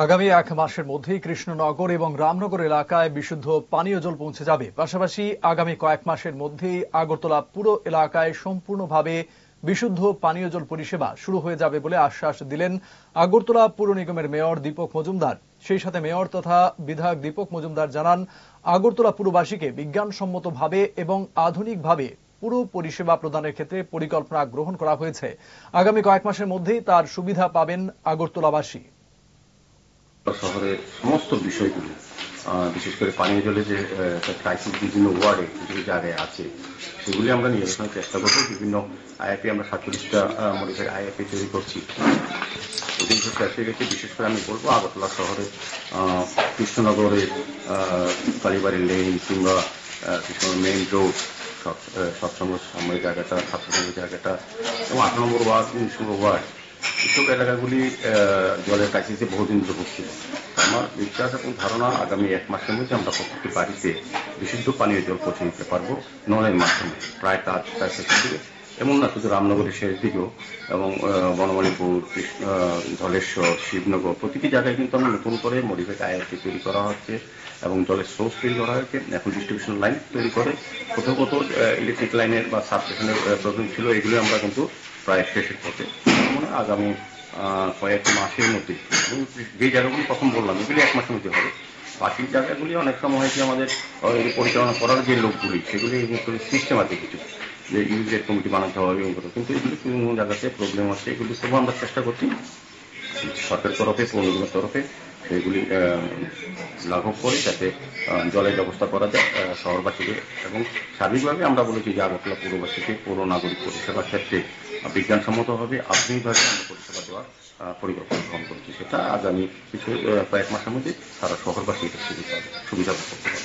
আগামী এক মাসের মধ্যেই কৃষ্ণনগর এবং রামনগর এলাকায় বিশুদ্ধ পানীয় জল পৌঁছে যাবে। পাশাপাশি আগামী কয়েক মাসের মধ্যেই আগরতলা পুরো এলাকায় সম্পূর্ণভাবে বিশুদ্ধ পানীয় জল পরিষেবা শুরু হয়ে যাবে বলে আশ্বাস দিলেন আগরতলা পুর নিগমের মেয়র দীপক মজুমদার। সেই সাথে মেয়র তথা বিধায়ক দীপক মজুমদার জানান, আগরতলা পুরবাসীকে বিজ্ঞানসম্মতভাবে এবং আধুনিকভাবে পুরো পরিষেবা প্রদানের ক্ষেত্রে পরিকল্পনা গ্রহণ করা হয়েছে। আগামী কয়েক মাসের মধ্যেই তার সুবিধা পাবেন আগরতলাবাসী। শহরের সমস্ত বিষয়গুলি, বিশেষ করে পানীয় জলে যে ক্রাইসিস বিভিন্ন ওয়ার্ডে কিছু জায়গায় আছে, সেগুলি আমরা নিরসনের চেষ্টা করবো। বিভিন্ন আইআইপি আমরা 47টা মডিফাইড আইআইপি তৈরি করছি। ওদিন শেষ হয়ে গেছে। বিশেষ করে আমি বলবো আগরতলা শহরে কৃষ্ণনগরের কালীবাড়ি লেন কিংবা কৃষ্ণনগর মেইন রোড, সৎসঙ্গ সাময়িক জায়গাটা, ছাত্রসংঘের জায়গাটা এবং 8 নম্বর ওয়ার্ড, 19 নম্বর ওয়ার্ড, এসব এলাকাগুলি জলের ক্রাইসিসে বহুদিন ধরে ভুগছিল। আমার বিশ্বাস এবং ধারণা আগামী এক মাসের মধ্যে আমরা প্রত্যেকটি বাড়িতে বিশুদ্ধ পানীয় জল পৌঁছে দিতে পারবো নলের মাধ্যমে। প্রায় কাজ শেষের দিকে, এমন না শুধু রামনগরের শেষ দিকেও, এবং বনমালীপুর, ধলেশ্বর, শিবনগর প্রতিটি জায়গায় কিন্তু আমরা নতুন করে মডিফাইড আইআইপি তৈরি করা হচ্ছে এবং জলের সোর্স তৈরি করা হয়েছে। এখন ডিস্ট্রিবিউশন লাইন তৈরি করে কোথাও কোথাও ইলেকট্রিক লাইনের বা সাবস্টেশনের প্রবলেম ছিল, এগুলো আমরা কিন্তু প্রায় শেষের পথে। আগামী কয়েক মাসের মধ্যে, যে জায়গাগুলি প্রথম বললাম এগুলি এক মাসের মধ্যে হবে। বাকি জায়গাগুলি অনেক সময় হয়েছে আমাদের পরিচালনা করার যে লোকগুলি, সেগুলি সিস্টেম আছে কিছু, যে ইউজের কমিটি বানাতে হবে, কিন্তু এগুলি কোনো জায়গাতে প্রবলেম হচ্ছে। এগুলি সব আমরা চেষ্টা করছি সরকারের তরফে, পৌর নিগমের তরফে সেগুলি লাঘব করে যাতে জলের ব্যবস্থা করা যায় শহরবাসীকে। এবং সার্বিকভাবে আমরা বলেছি যে আগরতলা পৌরবাসীকে পৌর নাগরিক পরিষেবার ক্ষেত্রে বিজ্ঞানসম্মতভাবে আধুনিকভাবে আমরা পরিষেবা দেওয়ার পরিকল্পনা গ্রহণ করেছি। সেটা আগামী কিছু কয়েক মাসের মধ্যে সারা শহরবাসী এটা সুবিধা করতে পারবে।